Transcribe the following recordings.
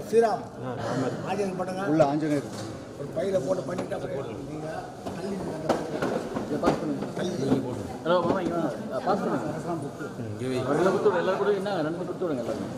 ஸ்ரீராம் ஆஞ்சநேயர் பண்ணுங்க உள்ள ஆஞ்சநேயர் ஒரு பையில போட்டு பண்ணிட்டா ஹலோ மாமா இங்கே பாஸ் பண்ணுங்க எல்லாரும் கூட என்ன நண்பர் கொடுத்து விடுங்க எல்லாரும்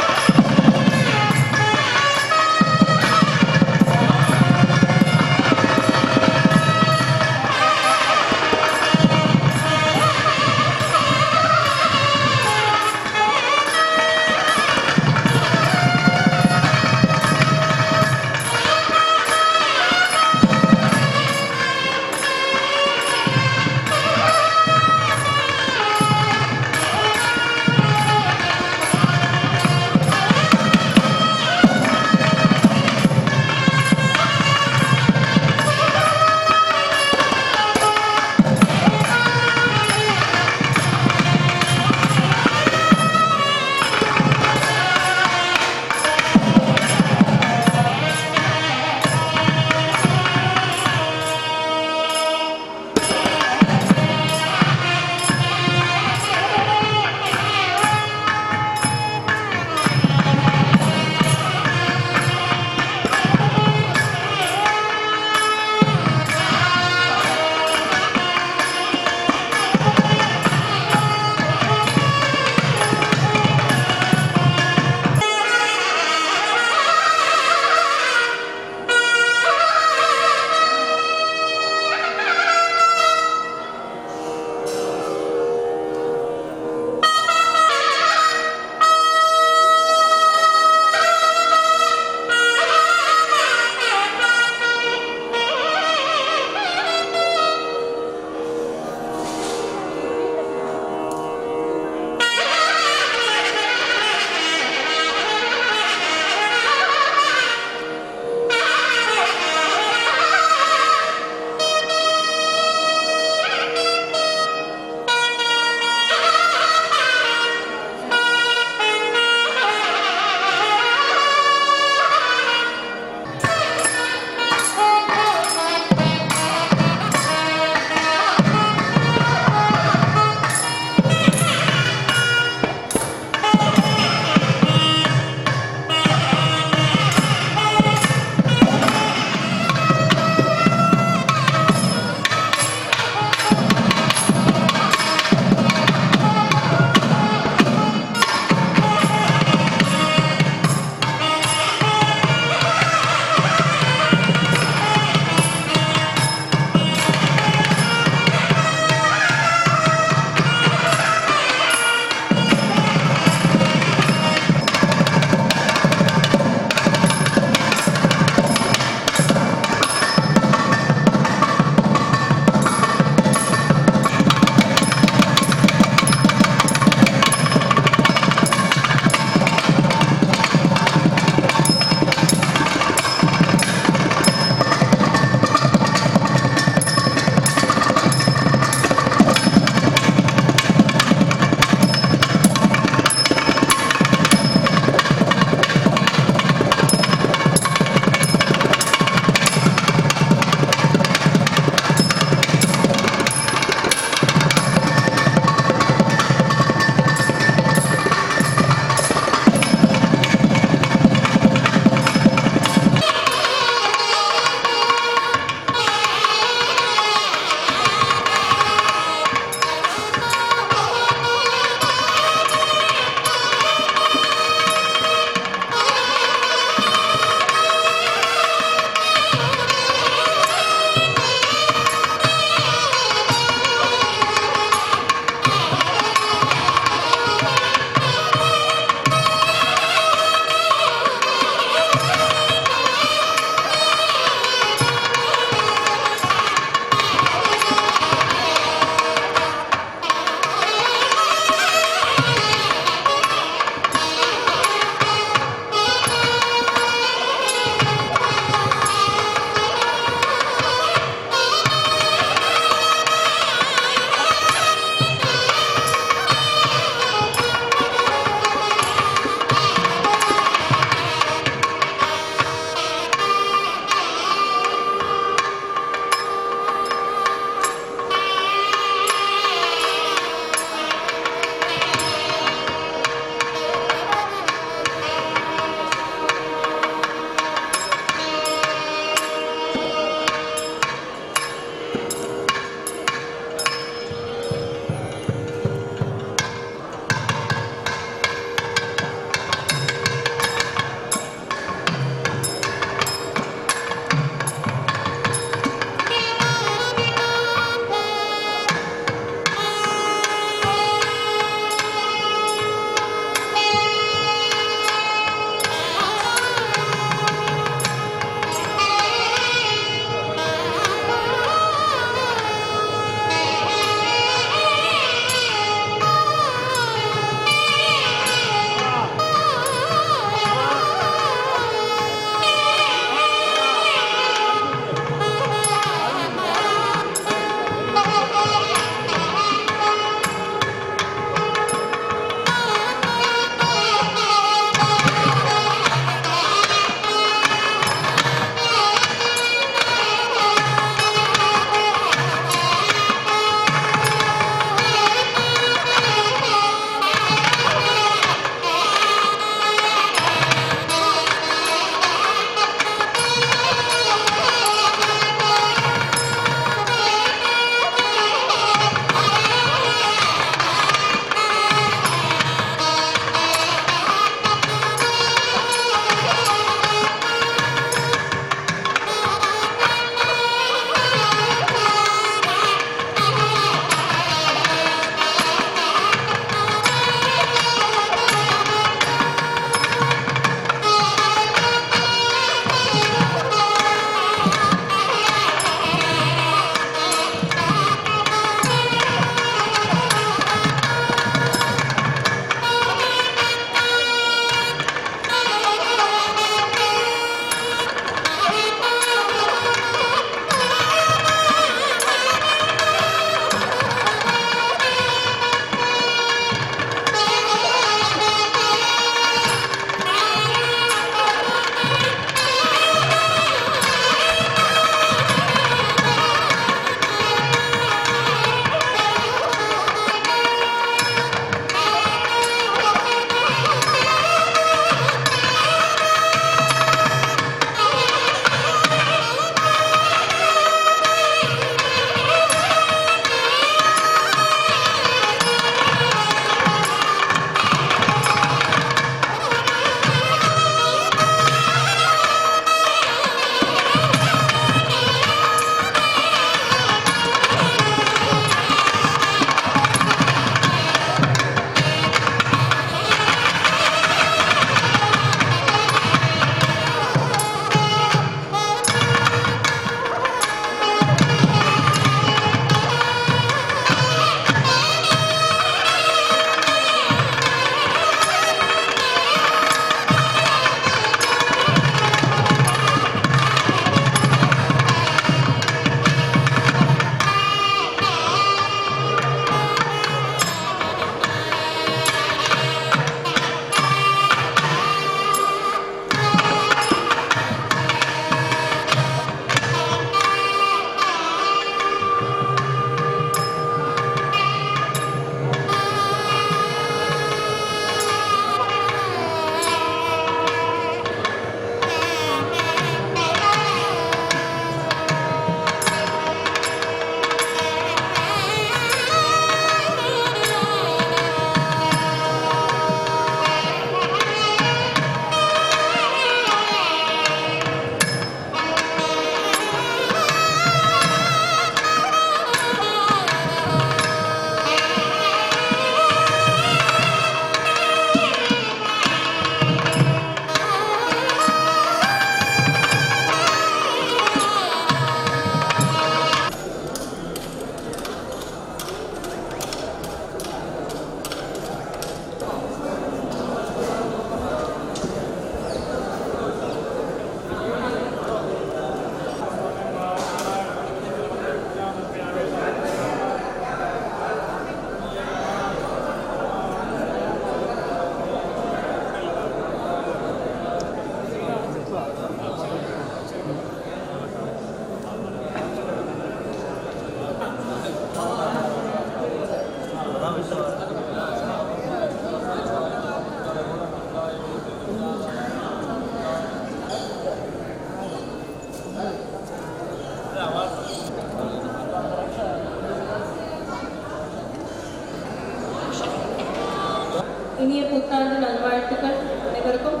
இனிய புத்தாண்டு நல்வாழ்த்துக்கள் அனைவருக்கும்.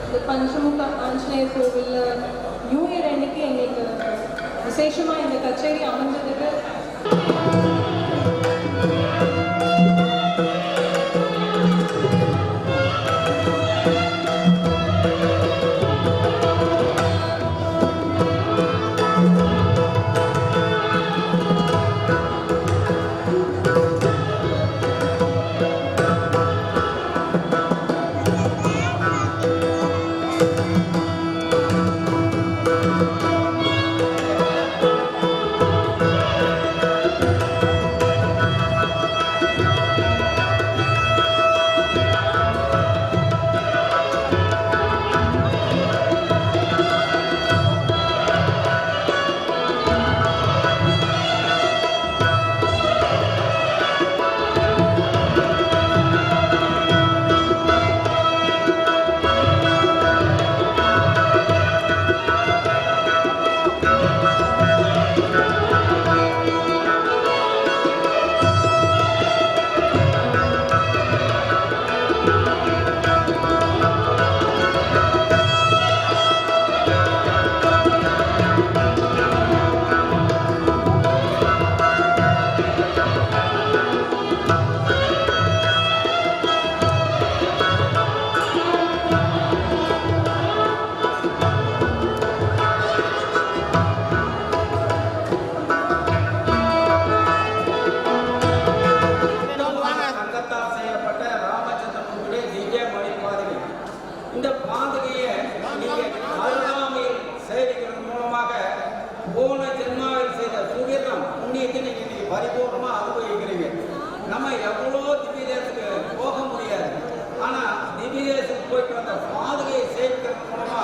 இந்த பஞ்சமுக ஆஞ்சநேயர் கோவிலில் நியூ இயர் அன்னைக்கு எங்களுக்கு விசேஷமாக இந்த கச்சேரி அமைஞ்சதுக்கு பரிபூர்ணமா அனுபவிக்கிறீங்க. நம்ம எவ்வளோ திவ்ய தேசத்துக்கு போக முடியாது, ஆனா திவ்ய தேசத்துக்கு போயிட்டு வந்த பாதுகையை சேவிக்கிறது மூலமா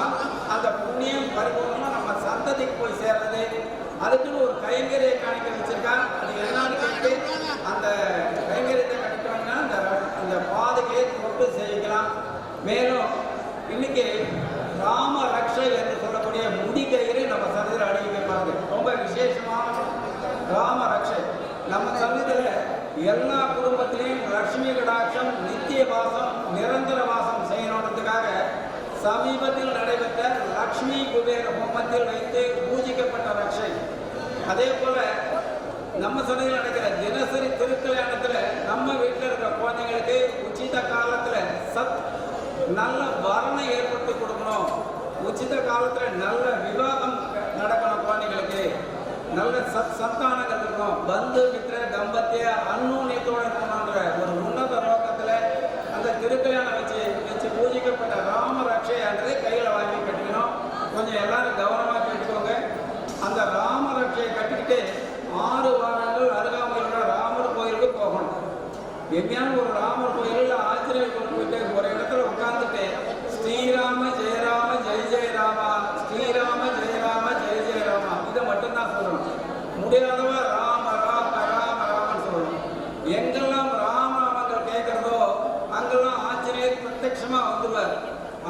அந்த புண்ணியம் பரிபூர்ணமா நம்ம சந்ததிக்கு போய் சேர்றது. அதுக்குன்னு ஒரு கைங்கரியை காணிக்க வச்சிருக்காங்க. அது என்னன்னு கேட்டு அந்த கைங்கரியத்தை கணிக்கணும்னா அந்த பாதுகையை தொட்டு சேவிக்கலாம். மேலும் இன்னைக்கு ராம ரக்ஷை என்று சொல்லக்கூடிய முடிகயிறு நம்ம சன்னதியில் அடங்கி வைப்பாங்க. ரொம்ப விசேஷமான ராம ரக்ஷை நம்ம சன்னதியில் எல்லா குடும்பத்திலையும் லட்சுமி கடாட்சம் நித்திய வாசம் நிரந்தர வாசம் செய்யணுன்றதுக்காக சமீபத்தில் நடைபெற்ற லக்ஷ்மி குபேர ஹோமத்தில் வைத்து பூஜிக்கப்பட்ட ரக்ஷை. அதே போல நம்ம சன்னதியில் நடக்கிற தினசரி திருக்கல்யாணத்தில் நம்ம வீட்டில் இருக்கிற குழந்தைங்களுக்கு உச்சித காலத்தில் நல்ல வரணை ஏற்படுத்தி கொடுக்கணும். உச்சித காலத்தில் நல்ல விவாகம் நடக்கணும். குழந்தைங்களுக்கு நல்ல சந்தானங்கள் இருக்கணும். பந்து மித்திர தம்பத்திய அன்னூன்யத்தோடு இருக்கணுன்ற ஒரு உன்னத நோக்கத்தில் அந்த திருக்கல்யாணம் வச்சு பூஜிக்கப்பட்ட ராம ரட்சையானது கையில் வாங்கி கட்டிக்கணும். கொஞ்சம் எல்லாரும் கவனமாக கேட்டுக்கோங்க. அந்த ராம ரட்சையை கட்டிக்கிட்டு 6 வாரங்கள் அருகாமையில் ராமர் கோயிலுக்கு போகணும். எங்கேயாவது ஒரு ராமர் கோயில் ஆஞ்சநேயர் கோயில் போயிட்டு ஒரு இடத்துல உட்கார்ந்துட்டு ஸ்ரீராம ஜெயராம ஜெய ஜெயராமா, ஸ்ரீராம ஜெயராம ஜெய ஜெயராமா இதை மட்டும்தான் சொல்லணும். முடியாதவ ராம ராம ராம ராமன் சொல்லணும். எங்கெல்லாம் ராமநாமங்கள் கேட்கிறதோ அங்கெல்லாம் ஆஞ்சநேயர் பிரத்யட்சமா வந்துடுவார்.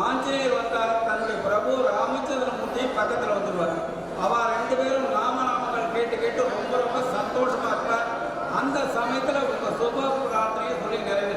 ஆஞ்சநேயர் வந்தால் தன்னுடைய பிரபு ராமச்சந்திரமூர்த்தி பக்கத்தில் வந்துடுவார். அவ 2 பேரும் ராமநாமங்கள் கேட்டு ரொம்ப ரொம்ப சந்தோஷமா இருப்பார். அந்த சமயத்தில் உங்க சுப பிரார்த்தனையை சொல்லி நிறைவேற்ற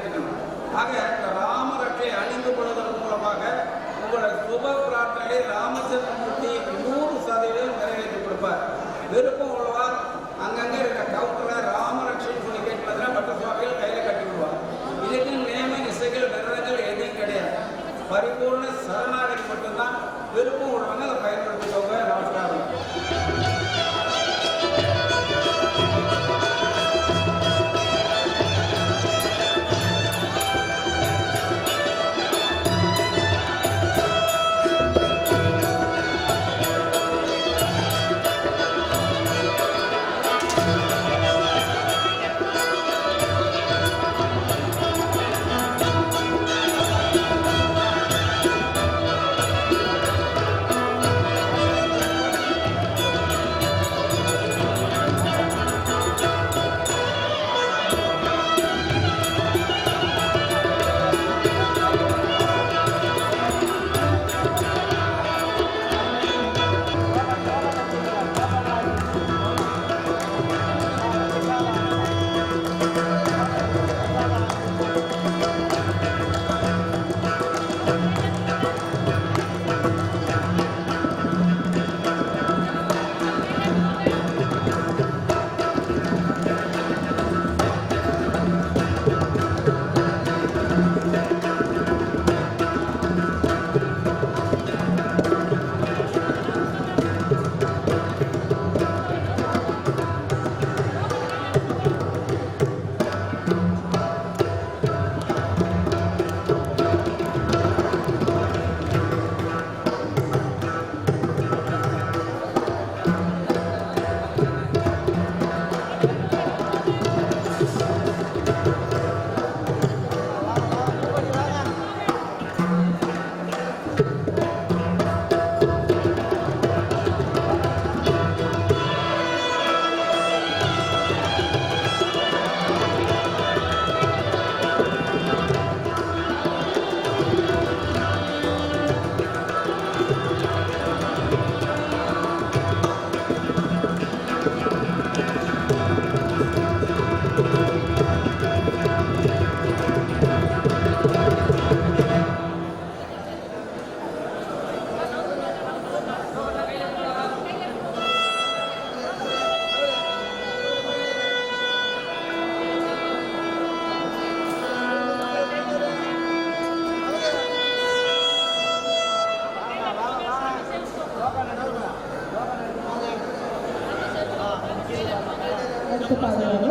அடுத்த பாடலாக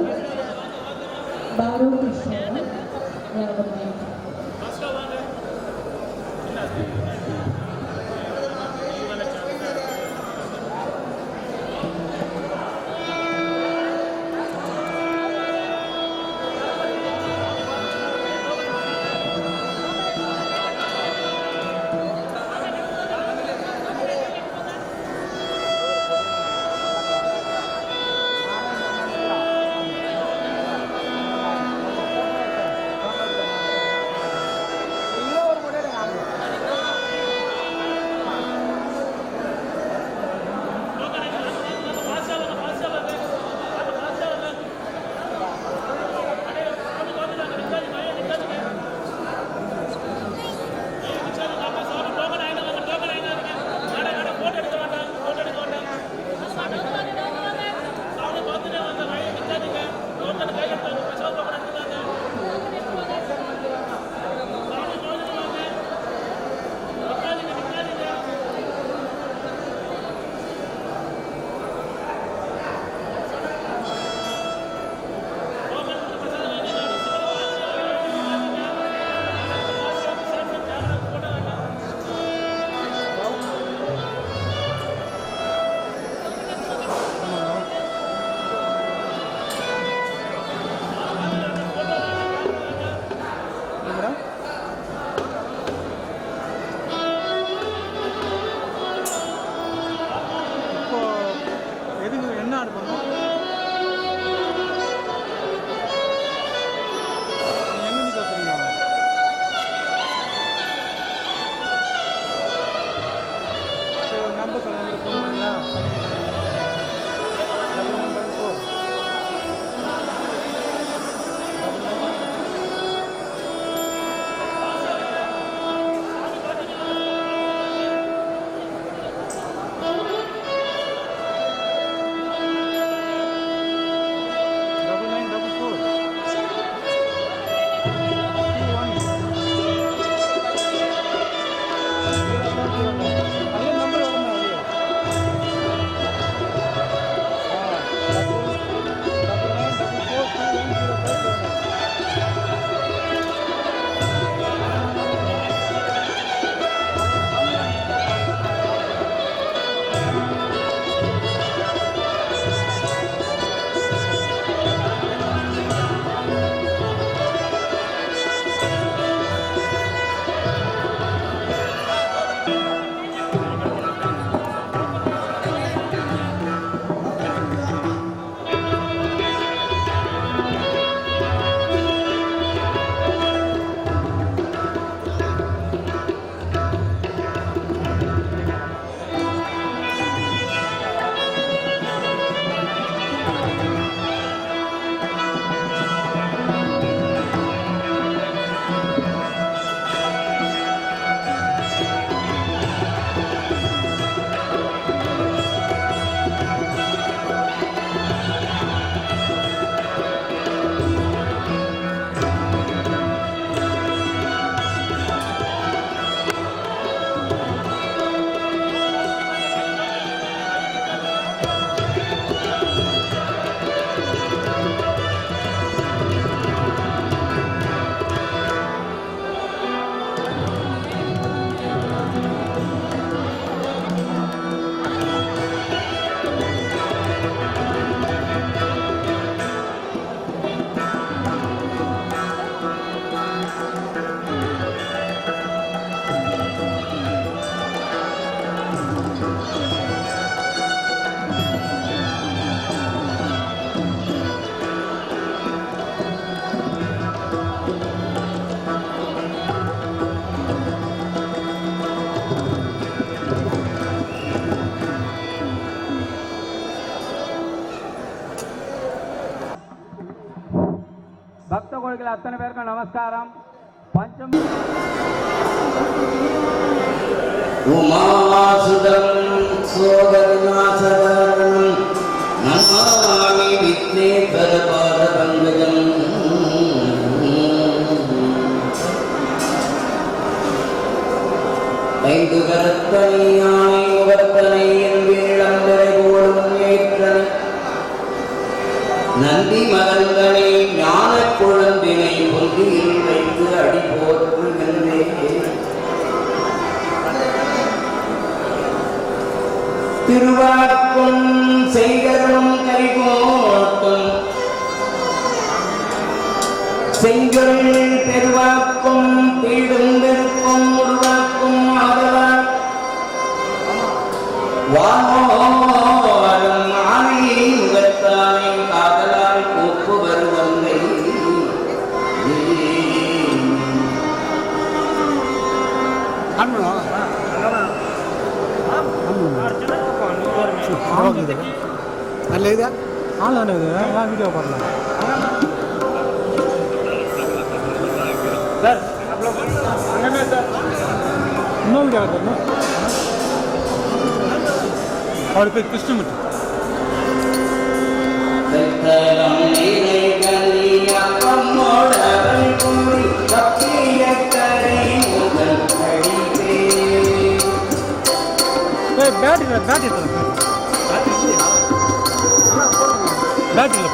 பாரு கிருஷ்ணா ஞாபகம். பக்த கோடிகள் அத்தனை பேருக்கும் நமஸ்காரம். பஞ்சம் உமாசுதம் சோகநாசகரம் நமாமி விக்னேஸ்வர பாதபங்கஜம். ஐந்து கரத்தனையாய் முகத்தனை என் வீழம்பரை போடும் ஏற்றனை நந்தி மகந்தனை ஞான குழம்பினை பொந்தியில் வைத்து அடி போற்றுகின்றேன். திருவாக்கும் செய்கரும் கரிகோட்டும் செங்கல் பெருவாக்கும் பீடும் வெறுக்கும் உருவாக்கும் ஆதலால் வானோரும் ஆணையை முகத்தானை காதலால் கூப்பு வருவந்தை நல்ல இதா ஆன்லைன் இது வீடியோ பண்ணலாம் சார் இன்னும் வீடியோ வரணும் அவரு பேர் கிருஷ்ணமூர்த்தி பேட்டரி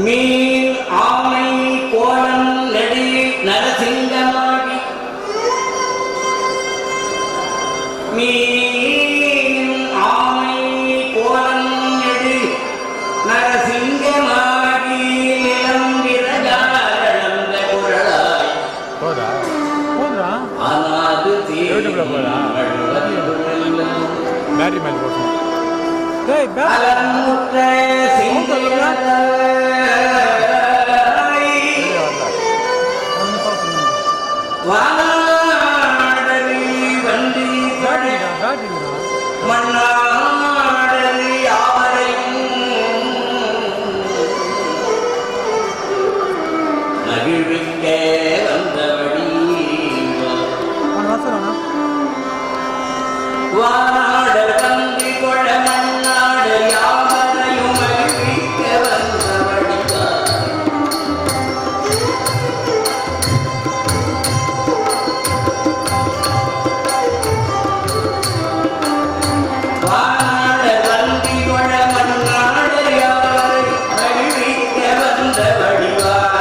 மீன் ஆமை கோலம் நெடி நரசிங்கமாகி மீன் ஆமை கோலம் நெடி நரசிங்கமாகி நிலம் விரகாரந்த குரலாய் அனாது பேட்டரி மேல போட்டு அலமுற்ற வானாடலி வண்டி மண்ணாடலி யாவரையும் மகிழ்விக்க வந்தபடி வானாட வந்தி கொழ மண்ணாட யாவரையும் மகிழ்விக்க வந்தபடிதான் வானாட வந்தி கொழ மண்ணாட யாவரையும் மகிழ்விக்க வந்தபடிதான்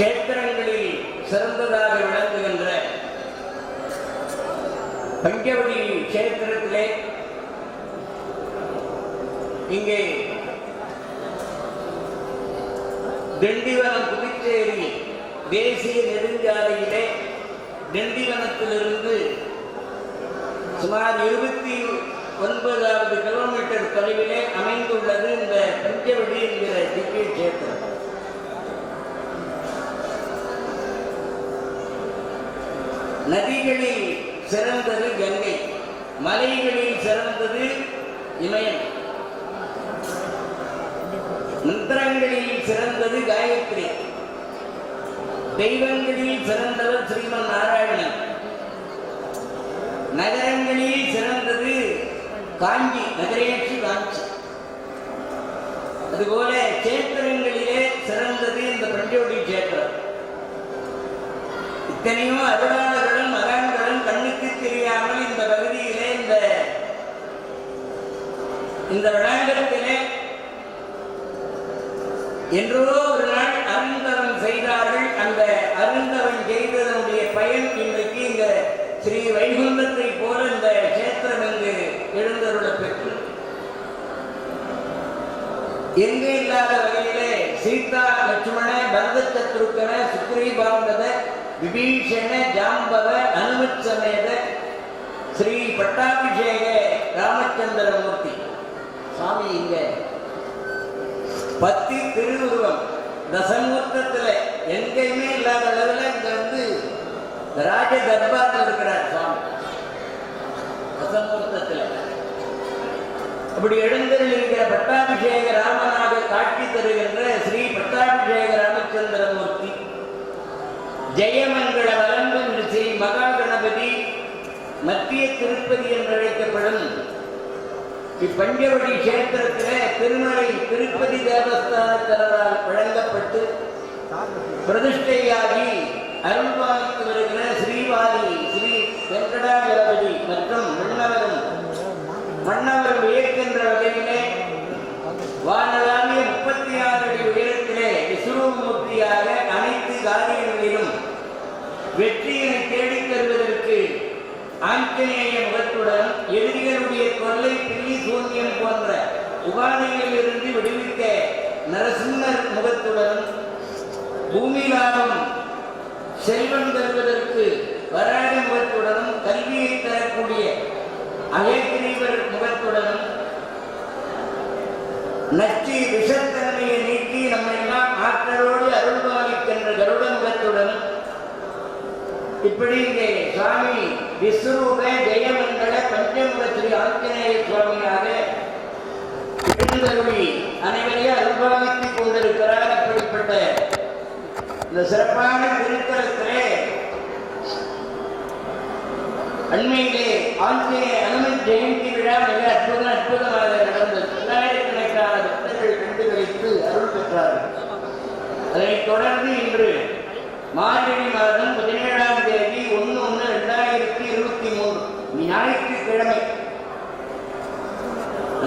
கேத்திரங்களில் சிறந்ததாக விளங்குகின்ற பஞ்சவடி கேத்திரத்திலே இங்கே திண்டிவனம் புதுச்சேரி தேசிய நெடுஞ்சாலையிலே திண்டிவனத்திலிருந்து சுமார் 29வது கிலோமீட்டர் தொலைவிலே அமைந்துள்ளது இந்த பஞ்சவடி என்கிற திவ்ய கேத்திரம். நதிகளில் சிறந்தது கங்கை, மலைகளில் சிறந்தது இமயம், மந்திரங்களில் சிறந்தது காயத்ரி, தெய்வங்களில் சிறந்தவர் ஸ்ரீமன் நாராயணன், நகரங்களில் சிறந்தது காஞ்சி, நகரேற்றி காஞ்சி. அதுபோல கேத்திரங்களிலே சிறந்தது இந்த பஞ்சவடி கேத்திரம். இத்தனையோ அருளாளர்களும் மகான்களும் கண்ணுக்கு தெரியாமல் இந்த பகுதியிலே இந்த விளையாட்டத்திலே என்றோ ஒரு நாள் அருந்தவன் செய்தார்கள். அந்த அருந்தவன் செய்ததனுடைய பயன் இன்றைக்கு இந்த ஸ்ரீ வைகுந்தத்தை போல இந்த கேத்திரம் இங்கு எழுந்தருள பெற்று எங்கே இல்லாத வகையிலே சீதா லட்சுமண பரத சத்ருக்கன சுக்ரீபாந்தத விபீஷண ஜாம்பவ அனுமத் சமேத ஸ்ரீ பட்டாபிஷேக ராமச்சந்திரமூர்த்தி சுவாமி இங்க 10 திருவுருவம் தசமூர்த்தத்தில் எங்கேயுமே இல்லாத அளவில் இங்க வந்து ராஜ தர்பார்ல இருக்கிறார் சுவாமி வசந்தத்தில். அப்படி எழுந்திருக்கிற பட்டாபிஷேக ராமனாக காட்சி தருகின்ற ஸ்ரீ பட்டாபிஷேக ராமச்சந்திரமூர்த்தி ஜெயமங்கள வலம்பும் ஸ்ரீ மகா கணபதி மத்திய திருப்பதி என்று அழைக்கப்படும் இப்பஞ்சவடி கஷேத்திரத்திலே திருமலை திருப்பதி தேவஸ்தானத்தினரால் வழங்கப்பட்டு பிரதிஷ்டையாகி அருள்பாலித்து வருகிற ஸ்ரீவாதி ஸ்ரீ வெங்கடாஜலபதி மற்றும் மன்னவரும் வியக்கின்ற வகையிலே வானளாவிய 36 அடி உயரத்திலே விஸ்வமூர்த்தியாக அனைத்து காரியங்களிலும் வெற்றியினை தேடித் தருவதற்கு ஆஞ்சநேய முகத்துடன் எதிரிகளுடைய கொள்ளை பில்லி சூன்யம் போன்ற உபாதைகளிலிருந்து விடுவிக்க நரசிம்மர் முகத்துடன் பூமி லாபம் செல்வம் தருவதற்கு வராக முகத்துடனும் கல்வியை தரக்கூடிய அயக்கிரீவர் முகத்துடனும் நச்சு விஷத்தன்மையை நீக்கி நம்மெல்லாம் ஆற்றலோடு அருள்பாலிக்கின்ற கருட முகத்துடனும் இப்படி இங்கே சுவாமி விஸ்வரூப ஜெயமண்டல பஞ்சமுக ஸ்ரீ ஆஞ்சநேய சுவாமியாக எழுந்தருளி அனைவரையும் அருள்பாலித்துக் கொண்டிருக்கிறார். அப்படிப்பட்ட இந்த சிறப்பான திருத்தலத்திலே அண்மையிலே ஆஞ்சநேய அனுமன் ஜெயந்தி விழா மிக அற்புதமாக நடந்தது. 1000கணக்கான பக்தர்கள் கண்டு கழித்து அருள் பெற்றார்கள். அதனைத் தொடர்ந்து இன்று மார்கழி மாதம் 17ஆம் தேதி 1/1/2023 ஞாயிற்றுக்கிழமை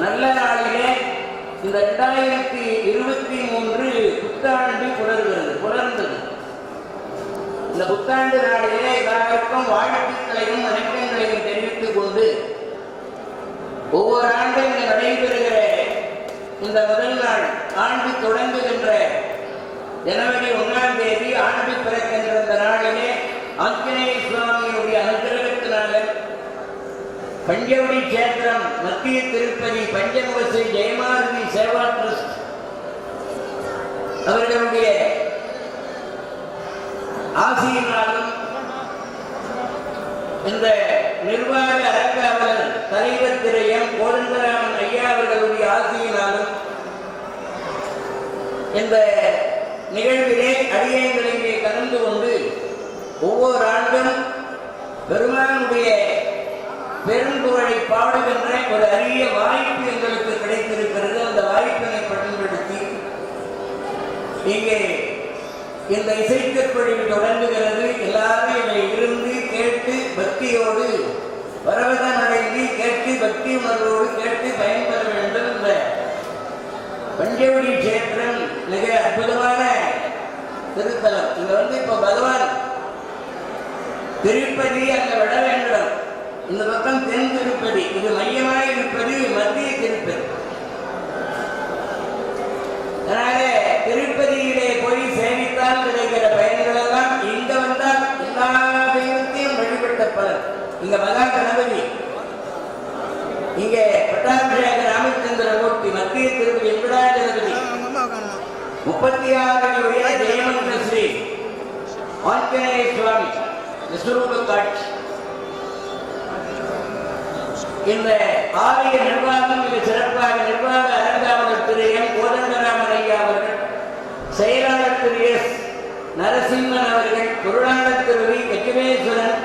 நல்ல நாளிலே இந்த 2023 புத்தாண்டு புலர்ந்தது. இந்த புத்தாண்டு நாளிலே எல்லாருக்கும் வாழ்த்துக்களையும் வணக்கங்களையும் தெரிவித்துக் கொண்டு ஒவ்வொரு ஆண்டும் இங்கு நடைபெறுகிற இந்த முதல் நாள் ஆண்டு தொடங்குகின்ற ஜனவரி 1ஆம் தேதி ஆண்டு பிறக்கின்ற இந்த நாளிலே ஆஞ்சநேய சுவாமியுடைய அனுகிரகத்தினால பஞ்சவடி கஷேத்திரம் மத்திய திருப்பதி பஞ்சமுக ஸ்ரீ ஜெயமாரதி சேவா ட்ரஸ்ட் அவர்களுடைய ஆசியினாலும் இந்த நிர்வாக அரங்காவலர் தலைவர் திரு எம் கோதண்டராமன் ஐயா அவர்களுடைய ஆசியினாலும் இந்த நிகழ்விலே அடியேங்களிலே கலந்து கொண்டு ஒவ்வொரு ஆண்டும் பெருமானுடைய பெரும்புகழை பாடுகின்ற ஒரு அரிய வாய்ப்பு எங்களுக்கு கிடைத்திருக்கிறது. அந்த வாய்ப்பினை பயன்படுத்தி இங்கே இந்த இசைக்கப்பொழிவு தொடங்குகிறது. எல்லாரும் இதை இருந்து கேட்டு பக்தியோடு பரவதம் அடைந்து கேட்டு பக்தி உணர்வோடு கேட்டு பயன்பெற வேண்டும். இந்த பஞ்சவடி கஷேத்திரம் மிக அற்புதமான திருத்தலம். இங்க இப்ப பகவான் திருப்பதி அங்க விட வேண்டும். இந்த பக்கம் தென் திருப்பதி, இது மையமாக இருப்பது மத்திய திருப்பதி. அதனால திருப்பதியிலே போய் சேமித்தால் கிடைக்கிற பயன்கள் எல்லாம் இங்க வந்தால் எல்லா தெய்வத்தையும் வழிபட்ட பலன். இங்க மகா கணபதி, இங்க பட்டாபிஷேக ராமச்சந்திரமூர்த்தி, மத்திய திருப்பதி வெங்கடாஜலபதி, 36 அடி உயர ஜெயமந்திர ஸ்ரீ ஆஞ்சநேய சுவாமி விஸ்வரூப காட்சி. இந்த ஆலய நிர்வாகம் மிக சிறப்பாக நிர்வாக அரங்காவலர் திரு எம் கோதண்டராமன் ஐயா அவர்கள், செயலாளர் திரு எஸ் நரசிம்மன் அவர்கள், பொருளாளர் திரு வி லட்சுமேஸ்வரன்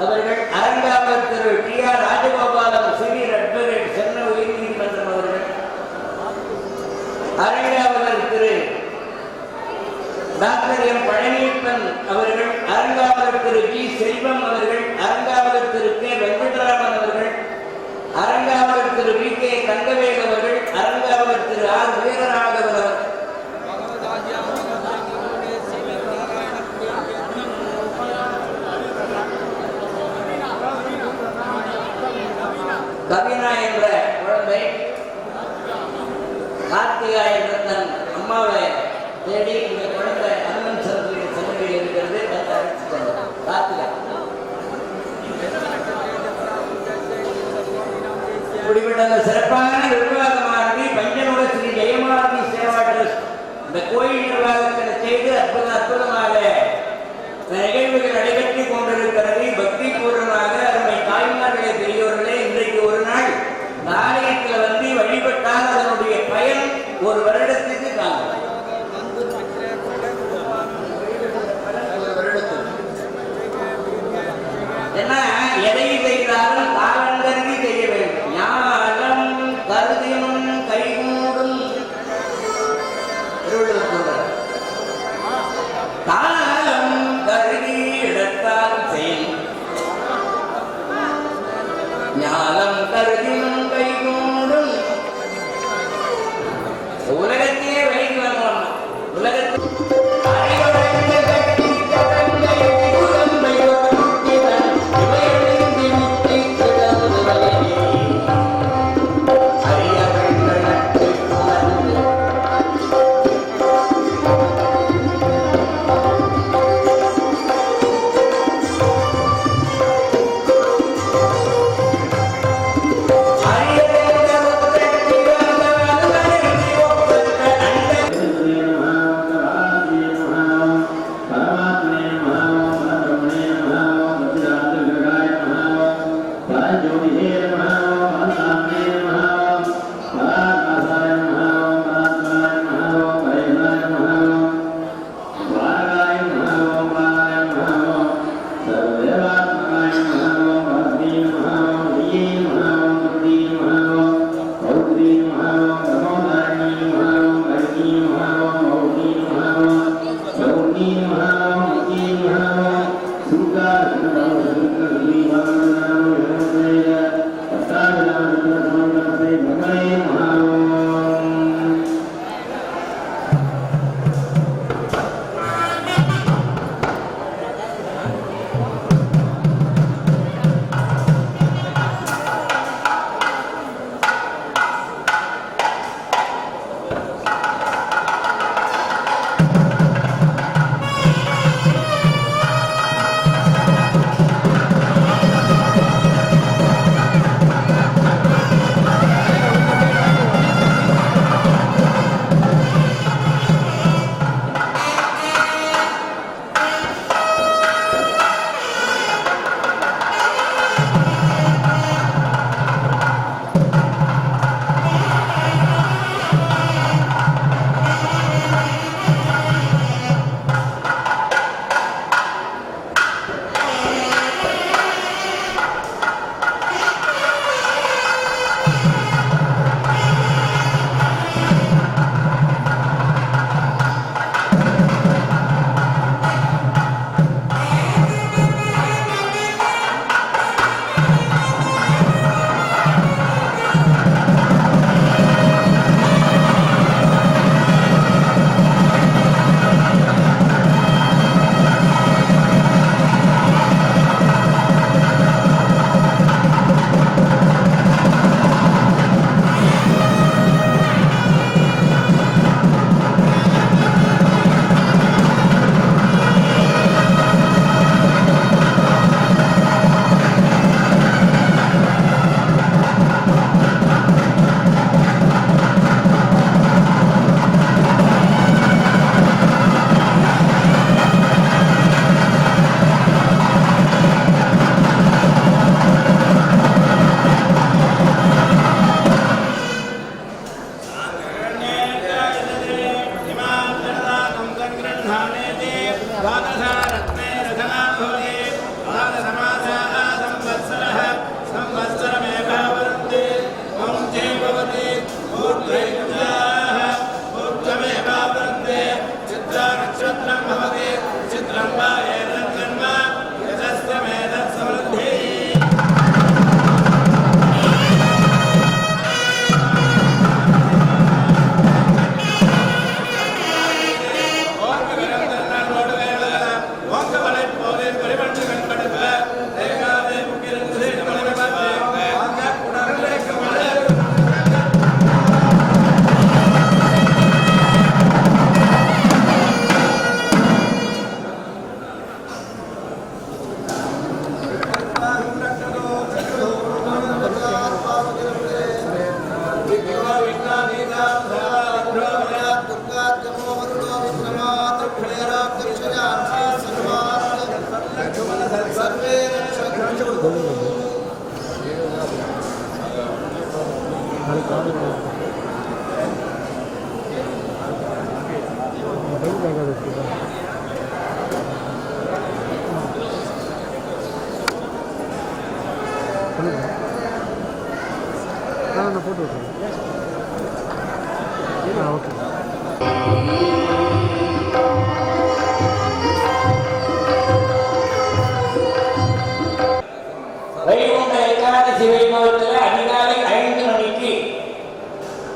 அவர்கள், அரங்காவலர் திரு T R Rajagopalam civil advocate Chennai உயர்நீதிமன்றம் அவர்கள், அரங்காவலர் திரு டாக்டர் எம் பழனியப்பன் அவர்கள், அரங்காவலர் திரு ஜி செல்வம் அவர்கள், அரங்காவலர் திரு கே வெங்கடராமன் அவர்கள், அரங்காவலர் திரு வி கே தங்கவேல் அவர்கள், அரங்காவலர் திரு ஆர் வீரராகவன் அவர்கள், கவினா என்ற குழந்தை கார்த்திகா என்ற தன் அம்மாவை தேடி இந்த குழந்தை அனுமன் சரஸ்வதி சன்னதியில் இருக்கிறது. கார்த்திகா இப்படிப்பட்ட சிறப்பான நிர்வாகமானது பஞ்சமுக ஸ்ரீ ஜெயமாரதி சேவா ட்ரஸ்ட் இந்த கோயில் நிர்வாகத்தை செய்து அற்புதமாக காலம் கருதி இடத்தால் செய் ஞானம் கருதினும் கைகூடும். உலகத்தையே விலைக்கு வாங்கலாம். உலகத்தில்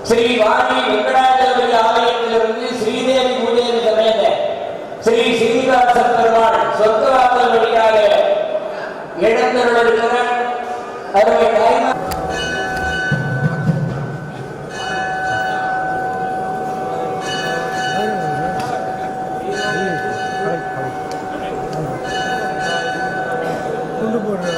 ஸ்ரீ வாணி வெங்கடாஜலபதி ஆலயத்திலிருந்து ஸ்ரீதேவி பூதேவி சமேத ஸ்ரீ ஸ்ரீனிவாச பெருமாள் சொர்க்கவாசல் வழியாக எழுந்தருளிருக்கிற அருமை தாய்மா கொண்டு போடுற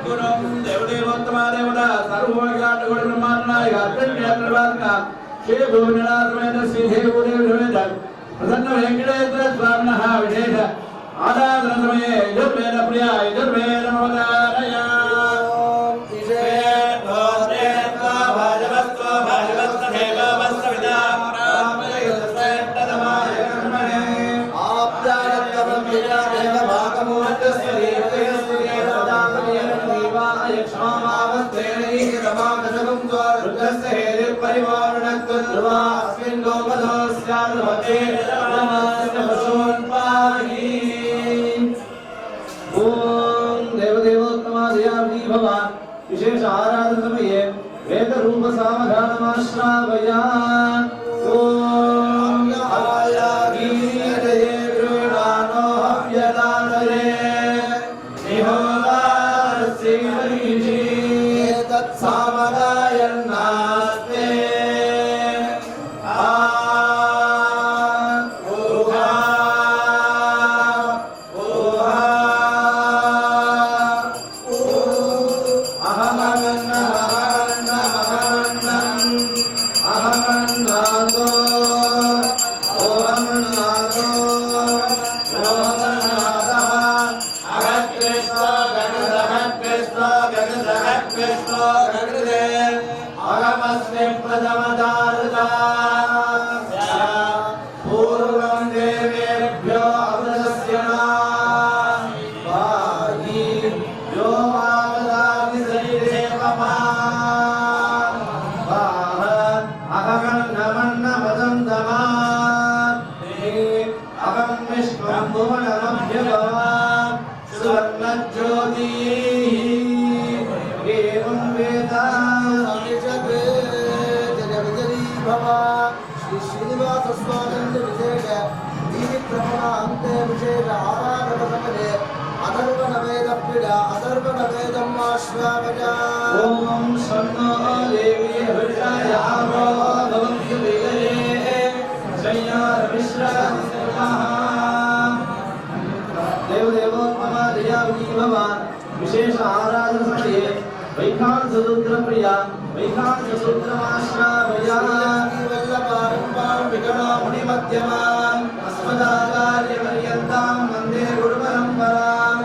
जगद्गुरुं देवदेवोत्तमादेवता सर्वोपकारगुरुब्रह्माण्डनायक अत्युन्नतनिर्वाणक श्री भुवननाथ समेत श्री देवदेवसमेत प्रसन्न वेंकटेश्वर स्वामिनः विशेष आराधन समये यजुर्वेद प्रिया यजुर्वेद नमोदारय विशेष आराधन समये वेद रूप सामगानमाश्रावया ओम आयागीरे गृणानो हव्यदानरे निहोदारस्य हरिजी तत्सामगायन्नास्ते ओम शन्नो देवी हृदयामो भवन्तु विजये संयार मिश्रा देवदेवोत्तमादयावि भवान् विशेष आराधन समये वैखान समुद्र प्रिया वैखान समुद्रमाश्रावया वल्लभारम्भां विगणो मुनिमध्यमाम् अस्मदाचार्य पर्यन्तां वन्दे गुरुपरम्पराम्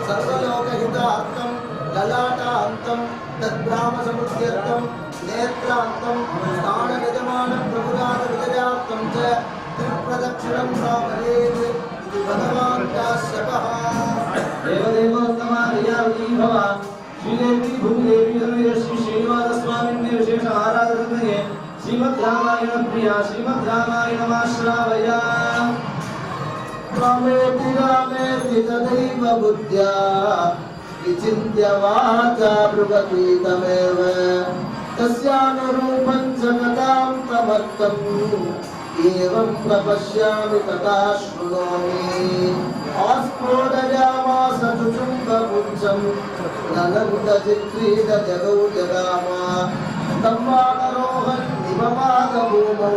सर्वलोकहितार्थं ललाटान्तं तद्ब्राह्मसमुद्यर्थं नेत्रान्तं स्थानयजमानं प्रभुराजविजयार्थं च त्रिप्रदक्षिणं सामरेत् इति भगवान् काश्यपः देवदेवोत्तमादयावि भवान् श्रीदेवी भूदेवी श्री श्रीनिवासस्वामिन्ने विशेष आराधनसमये श्रीमद्रामायण प्रिया श्रीमद्रामायणमाश्रावया रामेति रामेति तदैव बुद्ध्या विचिन्त्य वाचा ब्रुवति तमेव तस्यानुरूपं च कथां तमर्थम् एवं प्रपश्यामि तथा शृणोमि आस्फोटयामास चुचुम्बपुञ्जं ननन्दचित्रीत जगौ जगाम तं वानरोहन् निपमादभूमौ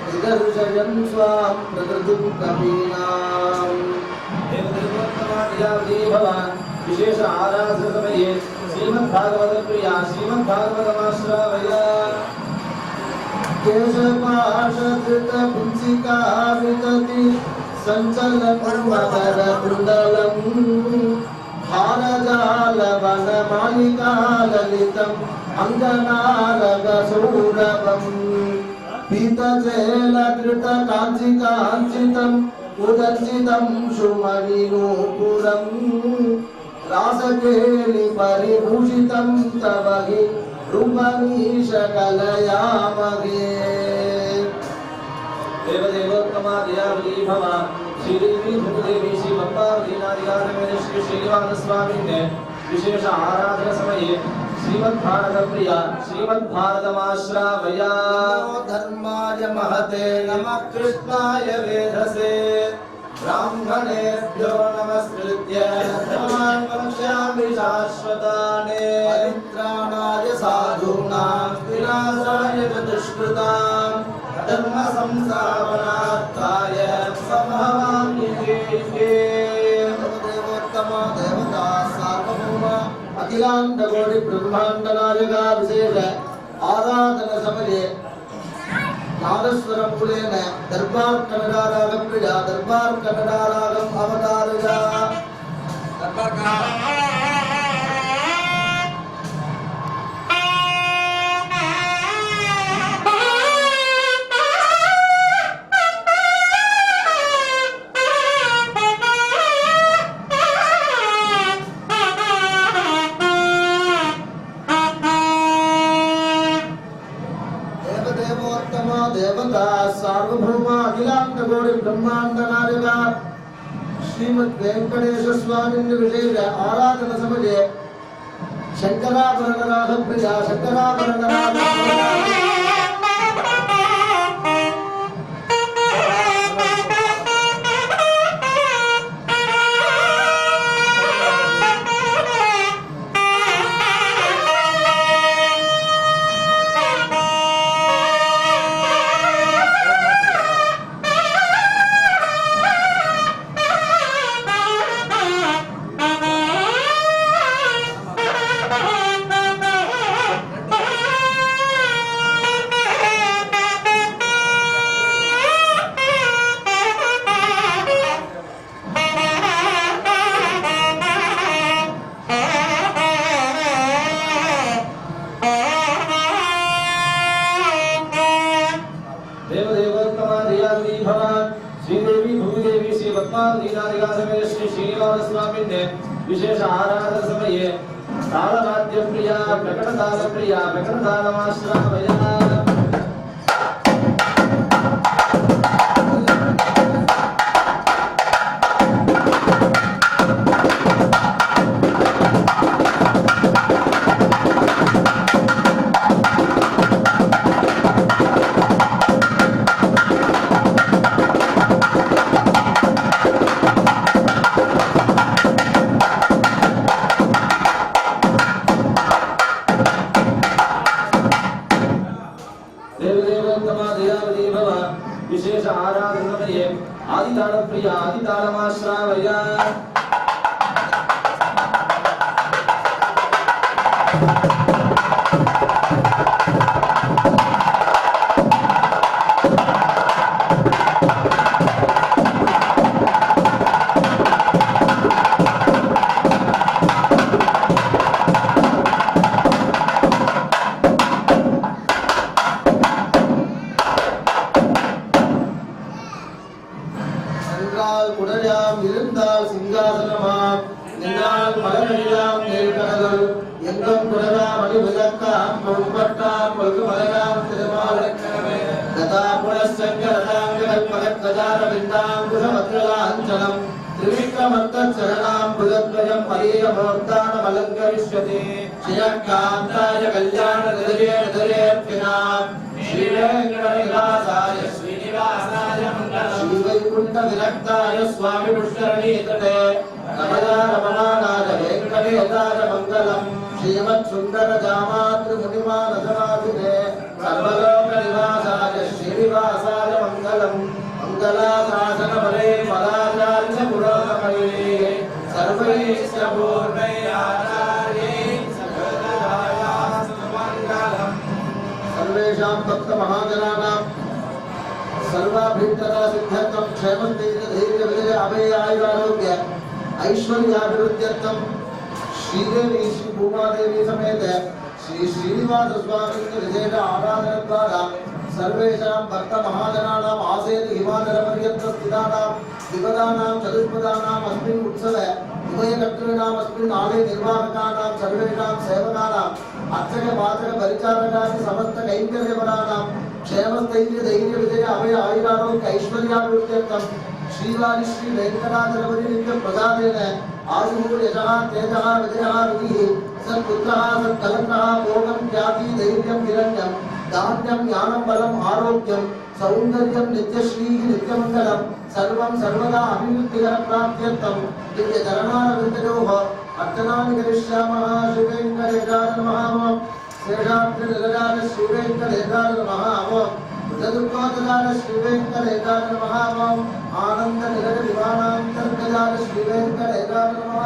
निदर्शयन् स्वां प्रकृतिं कवीनाम् देवदेवोत्तमादयावि भवान् विशेष आराधन समये श्रीमद्भागवत प्रिया श्रीमद्भागवतमाश्रावया केशपाशधृत पुंसिका विदति सञ्चलनं मकरकुण्डलं हारजालवनमालिकाललितम् अङ्गनारगसौरभम् पीतचेलकृतकाञ्चिकाञ्चितम् उदर्चितं सुमणिनूपुरम् रासकेलि परिभूषितं तव हि रूपमीश कलयामहे देवदेवोत्तमादयावि भवान् श्रीदेवी भूदेवी श्रीमद्भागवतीनादिगानमेन श्री श्रीनिवासस्वामिन्ने विशेष आराधन समये श्रीमद्भारत प्रिया श्रीमद्भारतमाश्रावया धर्माय महते नमः कृष्णाय वेधसे ब्राह्मणेभ्यो नमस्कृत्य धर्मान् वक्ष्यामि शाश्वताने परित्राणाय साधूनां विनाशाय च दुष्कृतां धर्म संस्थापनार्थाय सम्भवामि अखिलांडकोटि ब्रह्मांड नायका विशेष आराधन समये नादस्वरम पुलेन दरबार कन्नड़ा रागम प्रिया दरबार कन्नड़ा रागम अवतारजा दरबार देवता सार्वभौम अखिलांडकोटि ब्रह्मांड नायका श्रीमद् वेंकटेश स्वामी विशेष आराधन समये शंकराभरण राग प्रिया शंकराभरण राग विशेष आराधन समये तालवाद्य प्रिया प्रकटताल प्रिया प्रकटतालमाश्रावया विशेष आराधन समये आदिताल प्रिया आदितालमाश्रावया स्वामी पुष्करणी तटे रमणानाथ वेंकटेशाय मंगलम श्रीमत् सुंदर दामात्र मुनिमानसनाथिने सर्वलोक निवासाय श्रीनिवासाय मंगलम मंगलाशासन बले पदाचार्य पुरोगमये सर्वैश्च पूर्णै आचार्यै सकलदायास्तु मंगलम सर्वेषां भक्त महाजनानां सर्वाभीष्टता सिद्ध्यर्थं क्षेमस्थैर्य धैर्य विजय अभय आयुरारोग्य ऐश्वर्याभिवृद्ध्यर्थं श्रीदेवी श्री भूमादेवी समेत श्री श्रीनिवास स्वामी विशेष आराधन द्वारा सर्वेषां भक्त महाजनानां आसेतु हिमाचल पर्यन्त स्थितानां विपदानां चतुष्पदानाम् अस्मिन् उत्सवे उभयकर्तॄणाम् अस्मिन् आलय निर्वाहकानां सर्वेषां सेवकानाम् अर्चक वाचक परिचारकादि समस्त कैङ्कर्यपराणां क्षेमस्थैर्य धैर्य विजय अभय आयुरारोग्य ऐश्वर्याभिवृद्ध्यर्थं श्रीवारि श्री वेंकटाचलपति नित्य प्रसादेन आयुः यशः तेजः विजयः विधिः सत्पुत्रः सत्कलत्रः भोगं ख्याति धैर्यं हिरण्यं धान्यं ज्ञानं बलम् आरोग्यं सौन्दर्यं नित्यश्रीः नित्यमङ्गलं सर्वं सर्वदा अभिवृद्धिकरप्राप्त्यर्थं दिव्यचरणारविन्दयोः अर्चनानि करिष्यामः श्रीवेङ्कटेशाय नमः शेषाद्रिनिलयाय श्रीवेङ्कटेशाय नमः दुर्गोदयाय श्रीवेङ्कटेशाय नमः आनन्दनिलयदिवानान्तर्गयाय श्रीवेङ्कटेशाय नमः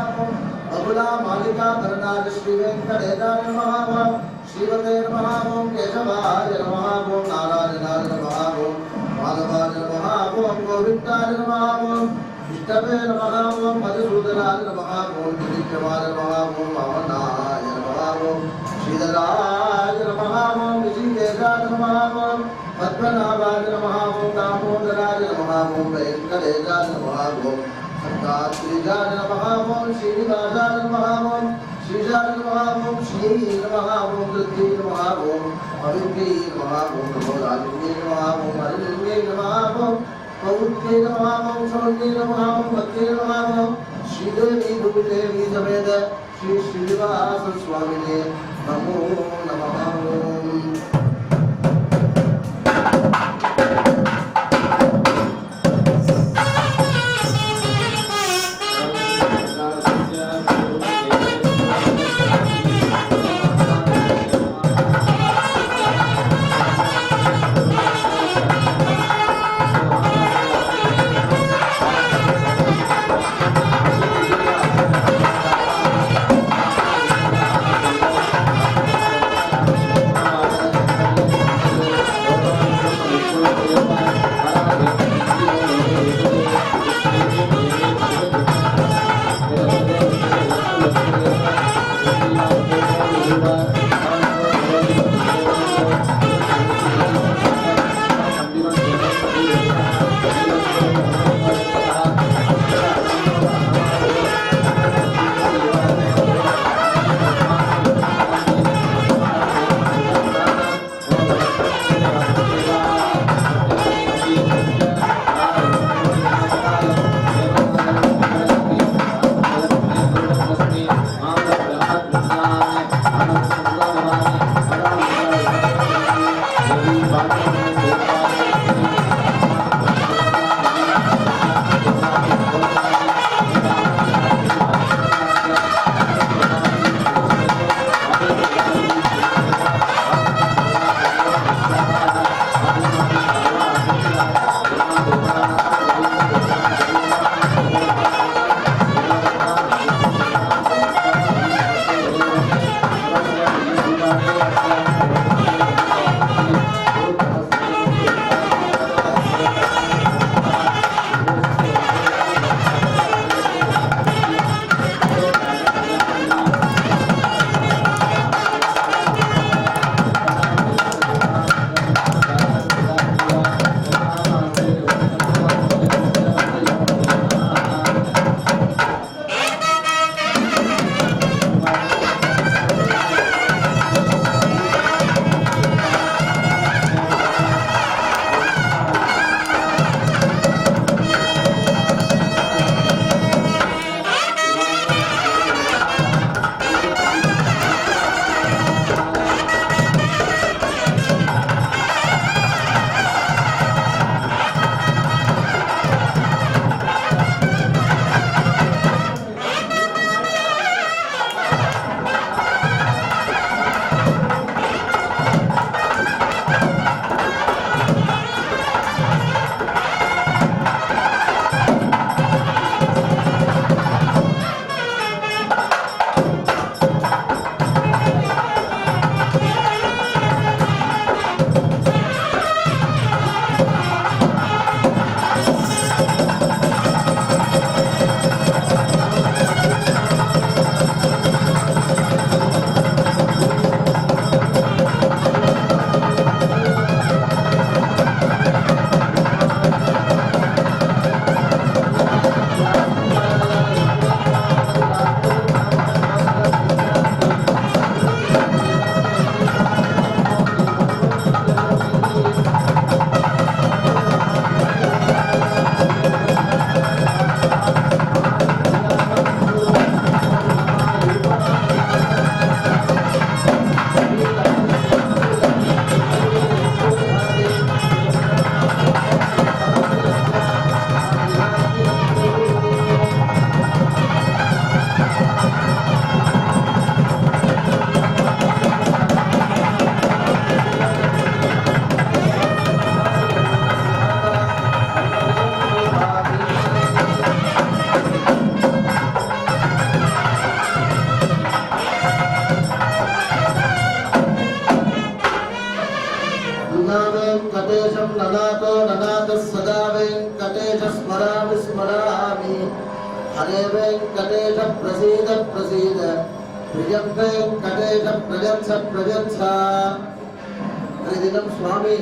बकुला मालिका करनाग श्री वेंकटेशाय नमः ओम श्रीवते नमः ओम केशवाय नमः ओम नारायणाय नमः ओम माधवाय नमः ओम गोविंदाय नमः ओम विष्णवे नमः ओम मधुसूदनाय नमः ओम त्रिविक्रमाय नमः ओम वामनाय नमः ओम श्रीधराय नमः ओम ऋषिकेशाय नमः ओम पद्मनाभाय नमः ओम दामोदराय नमः ओम वेंकटेशाय नमः ओम सत्तात्रिजाय नमः ओम श्रीनिवासाय नमः ओम श्रीजाय नमः ओम श्री नमः ओम कृति नमः ओम अविद्ये नमः ओम नमोराजिन्ये नमः ओम हरिलिंगे नमः ओम पौत्रे नमः ओम सौन्ये नमः ओम भक्ते नमः ओम श्रीदेवी भूदेवी समेत श्री श्रीनिवास स्वामिने नमो नमः ओम वेङ्कटेश स्मरामि स्मरामि हरे वेङ्कटेश प्रसीद प्रसीद प्रियं वेङ्कटेश प्रयच्छ प्रयच्छ தினம் சுவாமி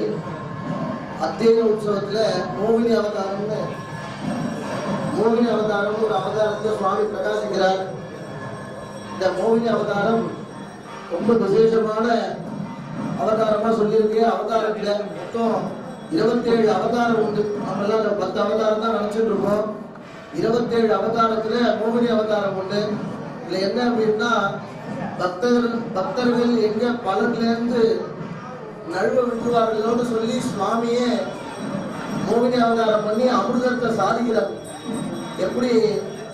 அத்தியன உற்சவத்துல மோகினி அவதாரம்னு ஒரு அவதாரத்தை சுவாமி பிரகாசிக்கிறார். இந்த மோகினி அவதாரம் ரொம்ப விசேஷமான அவதாரமா சொல்லியிருக்கு. அவதாரத்துல மொத்தம் 27 அவதாரம் உண்டு. நம்ம எல்லாம் 10 அவதாரம் தான் நினைச்சிட்டு இருக்கோம். 27 அவதாரத்துல மோகினி அவதாரம் உண்டு. இதுல என்ன அப்படின்னா பக்தர்கள் எங்க பலன்ல இருந்து நழுவ விட்டுவார்களோடு சொல்லி சுவாமியே மோகினி அவதாரம் பண்ணி அமிர்தத்தை சாதிக்கிறார். எப்படி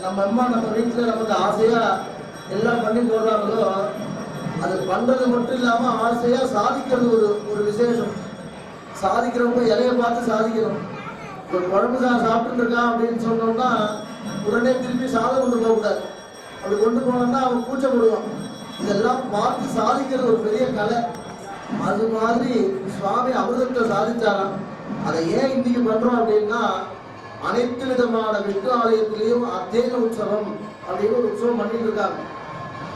நம்ம அம்மா நம்ம வீட்டுல நமக்கு ஆசையா எல்லாம் பண்ணி போடுறாங்களோ அது பண்றது மட்டும் இல்லாம ஆசையா சாதிக்கிறது ஒரு விசேஷம். சாதிக்கிறவங்க இலைய பார்த்து சாதிக்கிறோம். ஒரு குழம்பு சாப்பிட்டு இருக்கான் அப்படின்னு சொன்னோம்னா உடனே திருப்பி சாதம் கொண்டு போகக்கூடாது. அப்படி கொண்டு போனோம்னா அவன் கூச்சப்படுவான். இதெல்லாம் பார்த்து சாதிக்கிறது ஒரு பெரிய கலை. அது மாதிரி சுவாமி அமிர்தத்தை சாதிச்சாராம். அதை ஏன் இன்னைக்கு பண்றோம் அப்படின்னா அனைத்து விதமான விஷ்ணு ஆலயத்திலையும் அத்தியன உற்சவம் அப்படின்னு ஒரு உற்சவம் பண்ணிட்டு இருக்காங்க.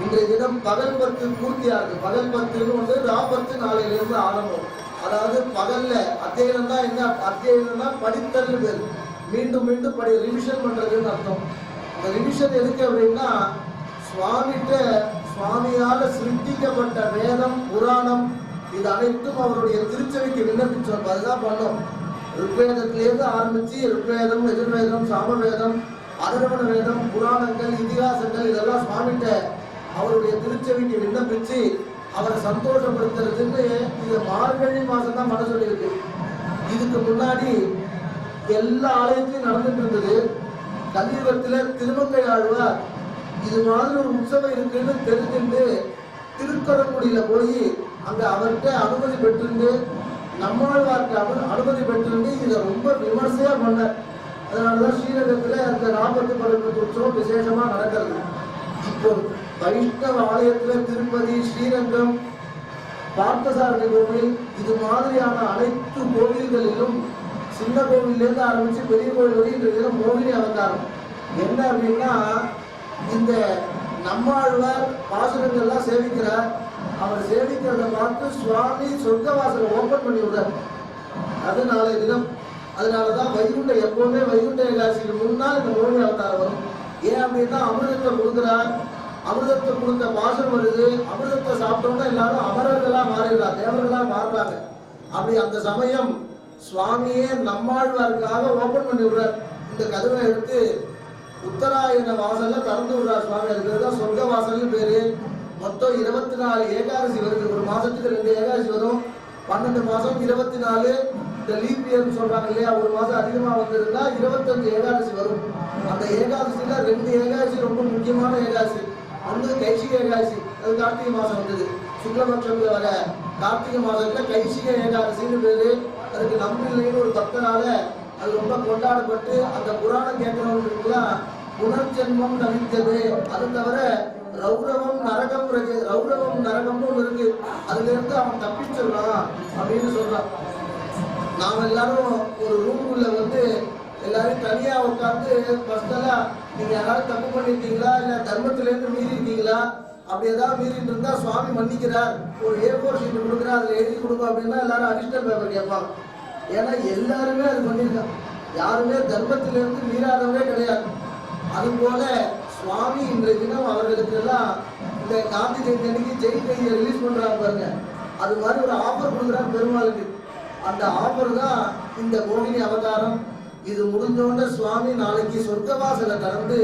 இன்றைய தினம் பகல் 10 பூர்த்தியா இருக்கு. பகல் 10 வந்து ராபத்து நாளையிலிருந்து ஆரம்பம். அதாவது பகல்ல அத்தியனம் தான் என்ன, அத்தியனம்னா படித்தல் பேர். மீண்டும் மீண்டும் ரிவிஷன் பண்றதுன்னு அர்த்தம். அந்த ரிவிஷன் எதுக்கு அப்படின்னா சுவாமியால சிருஷ்டிக்கப்பட்ட வேதம் புராணம் இது அனைத்தும் அவருடைய திருச்சபைக்கு விண்ணப்பிச்சோம். அதுதான் பண்ணோம். ருக்வேதத்திலேருந்து ஆரம்பிச்சு ருக்வேதம், எதிர்வேதம், சாமவேதம், அதர்வண வேதம், புராணங்கள், இதிகாசங்கள் இதெல்லாம் சுவாமிகிட்ட அவருடைய திருச்சபைக்கு விண்ணப்பிச்சு அவரை சந்தோஷப்படுத்துறதுன்னு இது மார்கழி மாசம் தான் பண்ண சொல்லியிருக்கு. இதுக்கு முன்னாடி எல்லா ஆலயத்திலையும் நடந்துட்டு இருந்தது. கலியுகத்துல திருமங்கை ஆழ்வார் இது மாதிரி ஒரு உற்சவம் இருக்குன்னு தெரிஞ்சுட்டு திருக்கடங்குடியில போய் அங்க அவர்கிட்ட அனுமதி பெற்றிருந்து நம்மாழ்வார்கிட்ட அனுமதி பெற்றிருந்து இதை ரொம்ப விமர்சையா பண்ணார். அதனாலதான் ஸ்ரீரங்கத்துல அந்த 40 உற்சவம் விசேஷமா நடக்கிறது. இப்போ வைஷ்ணவ ஆலயத்துல திருப்பதி, ஸ்ரீரங்கம், பார்த்தசாரதி கோவில் இது மாதிரியான அனைத்து கோவில்களிலும் சின்ன கோவிலிருந்து ஆரம்பிச்சு பெரிய கோவில் வரை இன்றைய மோகினி அவதாரம். என்ன அப்படின்னா இந்த நம்மாழ்வார் பாசுரங்கள்லாம் சேவிக்கிறார். அவர் சேவிக்கிறத பார்த்து சுவாமி சொர்க்கவாசலை ஓபன் பண்ணி விடுறார். அது நாளைய தினம். அதனாலதான் வைகுண்டம் எப்பவுமே வைகுண்ட ஏகாதசிக்கு முன்னால் இந்த மோகினி அவதாரம் வரும். ஏன் அப்படின்னா அமிர்தத்தை கொடுக்குறார். அமிர்தத்தை கொடுத்த பாசம் வருது. அமிர்தத்தை சாப்பிட்டோம்னா எல்லாரும் அமரர்களா மாறிடுறார், தேவர்களா மாறுறாங்க. அப்படி அந்த சமயம் சுவாமியே நம்மாழ்வாருக்காக ஓபன் பண்ணி விடுறார். இந்த கதவை எடுத்து உத்தராயண வாசல்ல திறந்து விடுறார் சுவாமி. அதுக்குதான் சொர்க்க வாசல்னு பேரு. மொத்தம் 24 ஏகாதசி வருது. ஒரு மாசத்துக்கு 2 ஏகாதசி வரும். 12 மாசம் 24. இந்த லீப் இயர்னு சொல்றாங்க இல்லையா, ஒரு மாசம் அதிகமா வந்திருந்தா 25 ஏகாதசி வரும். அந்த ஏகாதசியில 2 ஏகாதசி ரொம்ப முக்கியமான ஏகாதசி. ஒன்று கைசிக ஏகாதசி, அது கார்த்திகை மாசம் வந்தது. சுக்லபட்சத்துல வர கார்த்திகை மாசத்துல கைசிக ஏகாதசின்னு பேரு. அதுக்கு நம்பில்லைன்னு ஒரு பக்தனால அது ரொம்ப கொண்டாடப்பட்டு அந்த புராணம் கேட்கிறவங்களுக்குலாம் புனர்ஜென்மம் நவித்தது. அது தவிர ரௌரவம் நரகம்னு ஒன்று இருக்கு. அதுல இருந்து அவன் தப்பிச்சிடலாம் அப்படின்னு சொல்றான். நாம் எல்லாரும் ஒரு ரூமுக்குள்ள வந்து எல்லாரும் தனியா உட்காந்து ஃபர்ஸ்டெல்லாம் நீங்க யாராவது தப்பு பண்ணிருக்கீங்களா, இல்ல தர்மத்திலேருந்து மீறி இருக்கீங்களா, அப்படி ஏதாவது மீறிட்டு இருந்தா சுவாமி மன்னிக்கிறார், ஒரு A4 ஷீட் கொடுக்குறார், அதில் எழுதி கொடுக்கும் அப்படின்னா எல்லாரும் அடிஷனல் பேப்பர் கேட்பாங்க. ஏன்னா எல்லாருமே அது பண்ணியிருக்காங்க. யாருமே தர்மத்திலிருந்து மீறாதவரே கிடையாது. அதுபோல சுவாமி இன்றைய தினம் அவர்களுக்கு எல்லாம் இந்த காந்தி ஜெயந்தி அன்னைக்கு ஜெயில் கையை ரிலீஸ் பண்றாங்க பாருங்க. அது மாதிரி ஒரு ஆஃபர் கொடுக்குறாங்க பெருமாளுக்கு. அந்த ஆஃபர் தான் இந்த மோகினி அவதாரம். இது முடிஞ்சோடனே சுவாமி நாளைக்கு சொர்க்கவாசலை திறந்து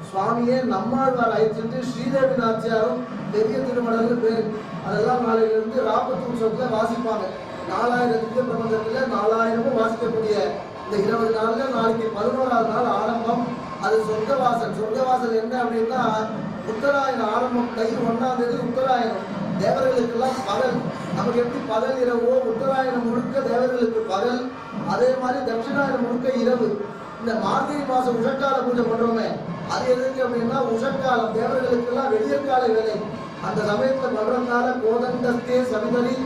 சுவாமியே நம்மாழ்வார் அழைச்சிட்டு ஸ்ரீதேவி நாச்சியாரும் பெரிய திருமணம்னு பேர் அதெல்லாம் நாளையிலிருந்து ராபத்து உற்சவத்துல வாசிப்பாங்க. 4000 திவ்ய பிரபந்தத்துல 4000 வாசிக்கக்கூடிய இந்த 20 நாள்ல நாளைக்கு 11ஆவது நாள் ஆரம்பம். அது சொர்க்கவாசல். சொர்க்கவாசல் என்ன அப்படின்னா உத்தராயணம் ஆரம்பம். தை 1ஆம் தேதி உத்தராயணம். தேவர்களுக்கெல்லாம் பகல். நமக்கு எப்படி பகல் இரவோ உத்தராயணம் முழுக்க தேவர்களுக்கு பகல், அதே மாதிரி தட்சிணாயணம் முழுக்க இரவு. இந்த மார்கழி மாசம் உஷக்கால பூஜை பண்றோமே, அது எதுக்கு அப்படின்னா உஷக்காலம், தேவர்களுக்கெல்லாம் வெளியற்கால வேலை. அந்த சமயத்துல பண்றதுனால கோதண்டஸ்தே சவிதரி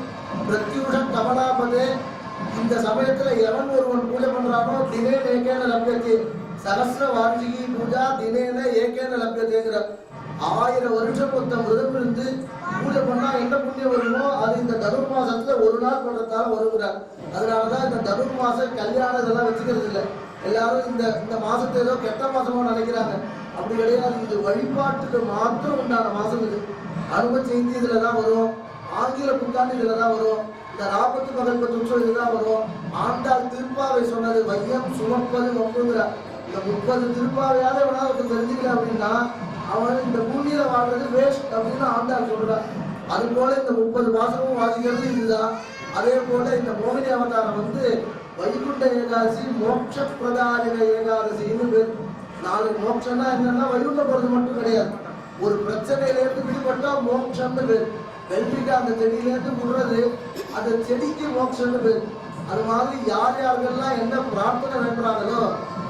பிரத்யூஷ கமலாபதே இந்த சமயத்துல எவன் ஒருவன் பூஜை பண்றானோ தினேன ஏகேன லப்யத்தை சகஸ்ர வார்ஷிகி பூஜா தினேன ஏகேன லப்யத்தைங்கிற 1000 வருஷம் மொத்தம் விரதம் இருந்து பூஜை பண்ணா என்ன புண்ணியம் வருமோ அது இந்த தனுர் மாசத்துல ஒரு நாள் பண்றதால வருகிறார். அதனாலதான் இந்த தனுர் மாசம் கல்யாணம் இதெல்லாம் வச்சுக்கிறது இல்லை. எல்லாரும் இந்த மாசத்தை ஏதோ கெட்ட மாசமா நினைக்கிறாங்க. அப்படி கிடையாது. இது வழிபாட்டுக்கு மாத்திரம் உண்டான மாசம். இது அனும ஜெயந்தி இதுலதான் வரும், ஆங்கில புத்தாண்டு இதுலதான் வரும், இந்த 40 பகல் 10 உற்சவம் இதுதான் வரும். ஆண்டாள் திருப்பாவை சொன்னது வையம் சுமப்பது ஒப்புங்கிற இந்த 30 திருப்பாவையாவது எவனாவது தெரிஞ்சுக்கல அப்படின்னா அவன் இந்த பூமியில வாழ்றது வேஸ்ட் அப்படின்னு ஆண்டாள் சொல்றான். அது போல இந்த 30 மாசமும் வாசிக்கிறது இதுதான். அதே போல இந்த மோகினி அவதாரம் வைகுண்ட ஏகாதசி மோட்ச பிரதானிக ஏகாதசின்னு பேர். 4 மோட்சம்னா என்னன்னா வைகுண்ட போறது மட்டும் கிடையாது. ஒரு பிரச்சனையிலேருந்து விடுபட்டா மோட்சம்னு பேர். வெள்ளிக்காய் அந்த செடியிலேருந்து விடுறது அந்த செடிக்கு மோட்சம்னு பேர். அது மாதிரி யார் யாருக்கெல்லாம் என்ன பிரார்த்தனை வேண்டாங்களோ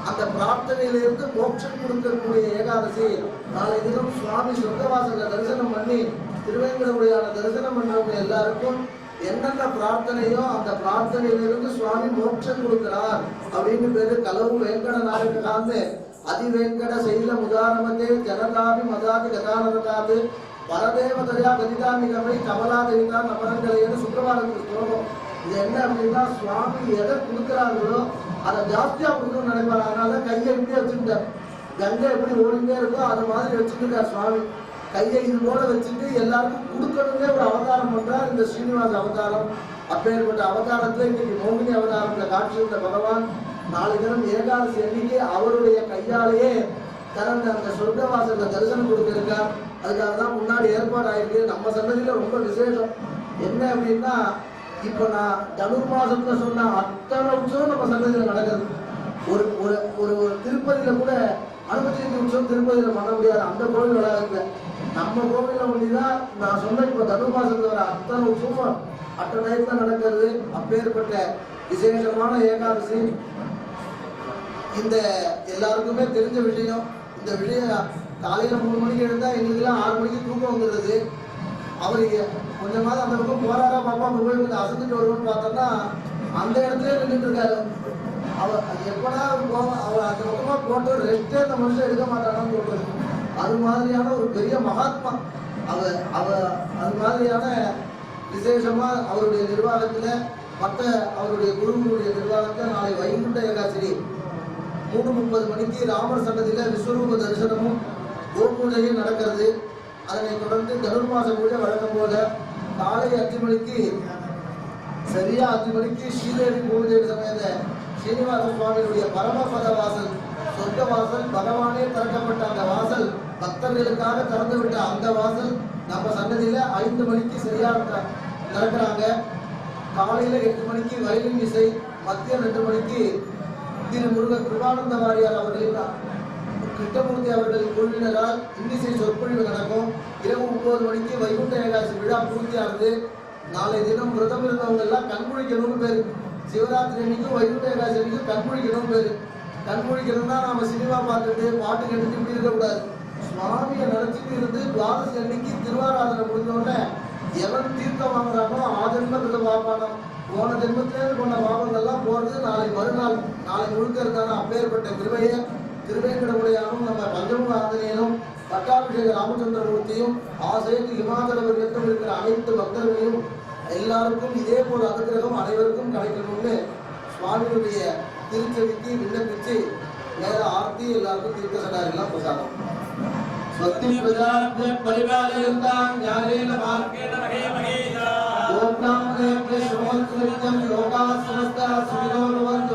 அந்த பிரார்த்தனையிலிருந்து மோட்சம் கொடுக்கக்கூடிய ஏகாதசி. நாளை தினம் சுவாமி சொர்க்கவாசல தரிசனம் பண்ணி திருவேங்கடமுடியான தரிசனம் பண்றவங்க எல்லாருக்கும் என்னென்ன பிரார்த்தனையோ அந்த பிரார்த்தனையிலிருந்து சுவாமி மோட்சம் கொடுக்கிறார் அப்படின்னு பேரு. கலவு வேங்கட நாயகாந்து அதிவேங்கட சைல முதாரமத்தே ஜனதாபி மதாதி கதானதாது பரதேவதையா கதிதாமிகமை கமலாதேவிதா நபரங்களையன்னு சுப்பிரபாதத்துக்கு ஸ்லோகம். இது என்ன அப்படின்னா சுவாமி எதை கொடுக்குறாங்களோ அதை ஜாஸ்தியா கொடுக்கணும்னு நினைப்பாரு. அதனால கையை இப்படி வச்சுட்டார். கங்கை எப்படி ஓடிட்டே இருக்கோ அது மாதிரி வச்சுருக்கார் சுவாமி. கையை இது போல வச்சுட்டு எல்லாருக்கும் கொடுக்கணும்னே ஒரு அவதாரம் பண்றார் இந்த ஸ்ரீனிவாச அவதாரம். அப்பேற்பட்ட அவதாரத்துல இன்னைக்கு மோகினி அவதாரத்துல காட்சியுள்ள பகவான் நாளை தினம் ஏகாதசி அன்னைக்கு அவருடைய கையாலேயே திறந்த அந்த சொர்க்கவாசல்ல தரிசனம் கொடுத்திருக்கார். அதுக்காக தான் முன்னாடி ஏற்பாடு ஆயிருக்கு. நம்ம சன்னதியில ரொம்ப விசேஷம் என்ன அப்படின்னா இப்ப நான் தனுர் மாசத்துல சொன்ன அத்தனை உற்சவம் நம்ம சன்னதியில நடக்குது. ஒரு ஒரு ஒரு திருப்பதியில கூட அனுமதி உற்சவம் திருப்பதியில பண்ண முடியாது. அந்த கோவில் வளாகத்துல நம்ம கோவில்ல ஒண்டிதான் நான் சொன்ன இப்ப தனுர் மாசத்துல வர அத்தனை உற்சவம் அட்ட டயத்துல நடக்கிறது. அப்பேற்பட்ட விசேஷமான ஏகாதசி. இந்த எல்லாருக்குமே தெரிஞ்ச விஷயம். இந்த விஷயம் காலையில 3 மணிக்கு எழுந்தா எங்களுக்கெல்லாம் 6 மணிக்கு தூக்கம் வந்துடுது. அவருக்கு கொஞ்சமாவது அந்த பக்கம் போறாரா பாப்பா போய் கொஞ்சம் அசந்துட்டு வருவோம்னு பார்த்தோம்னா அந்த இடத்துல நின்றுட்டு இருக்காரு. அவர் எப்படா அவர் அந்த பக்கமா போட்டு ரெஸ்டே அந்த மனுஷன் எடுக்க மாட்டானான்னு சொல்றது. அது மாதிரியான ஒரு பெரிய மகாத்மா அவர் அது மாதிரியான விசேஷமா அவருடைய நிர்வாகத்துல மற்ற அவருடைய குருவுடைய நிர்வாகத்துல நாளை வைகுண்ட ஏகாதசி 3:30 மணிக்கு ராமர் சன்னதியில விஸ்வரூப தரிசனமும் கோபூஜையும் நடக்கிறது. அதனை தொடர்ந்து தனுர் மாச பூஜை வழக்கம் போல காலை 5 மணிக்கு சரியா 5 மணிக்கு ஸ்ரீதேவி பூஜை சமேத ஸ்ரீனிவாச சுவாமியுடைய பரமபத வாசல் சொர்க்க வாசல் பகவானே திறக்கப்பட்ட அந்த வாசல் பக்தர்களுக்காக திறந்து விட்ட அந்த வாசல் நம்ம சன்னதியில 5 மணிக்கு சரியா திறக்கிறாங்க. காலையில 8 மணிக்கு வயலின் இசை, மதியம் 2 மணிக்கு திரு முருக கிருபானந்த வாரியார் அவர்களின் கிருஷ்ணமூர்த்தி அவர்களின் குழுவினரால் இன்னிசை சொற்பொழிவு நடக்கும். இரவு 9 மணிக்கு வைகுண்ட ஏகாதசி விழா பூர்த்தியானது. நாளை தினம் விரதம் இருந்தவங்க எல்லாம் கண்குழிக்கணும்னு பேரு. சிவராத்திரி அன்னைக்கும் வைகுண்ட ஏகாதசி அன்னைக்கும் கண்குழிக்கணும் பேரு. கண்குழிக்கணும்னா நாம சினிமா பார்த்துட்டு பாட்டு கேட்டுட்டு இப்படி இருக்கக்கூடாது. சுவாமியை நினைச்சிட்டு இருந்து துவாதசி அன்னைக்கு திருவாராதனை முடிஞ்சோடனே எவன் தீர்த்தம் வாங்குறானோ ஆஜன்மத்துல பாப்பானோ போன ஜென்மத்திலே கொண்ட பாவங்கள்லாம் போறது நாளை மறுநாள் நாளை முழுக்க இருக்கான அப்பேற்பட்ட கிருபையை திருவேங்கடமுடையானும் நம்ம பஞ்சமுக ஆஞ்சநேயனும் பட்டாபிஷேக ராமச்சந்திரமூர்த்தியும் ஆசைக்கு இமாதல பர்யந்தம் இருக்கிற அனைத்து பக்தர்களையும் எல்லாருக்கும் இதே போல அனுகிரகம் அனைவருக்கும் கிடைக்கணும்னு சுவாமியுடைய திருச்செவிக்கு விண்ணப்பிச்சு நேர ஆர்த்தி எல்லாருக்கும் தீர்க்க சடாரிலாம் பிரசாதம். ஸ்வஸ்தி பிரஜாப்ய பரிபாலயந்தாம் ஞானேன மார்கேண மகே மகேதா ஓம் நமோ ஸ்ரீ லோகாஸ் சமஸ்தா சுகினோ பவந்து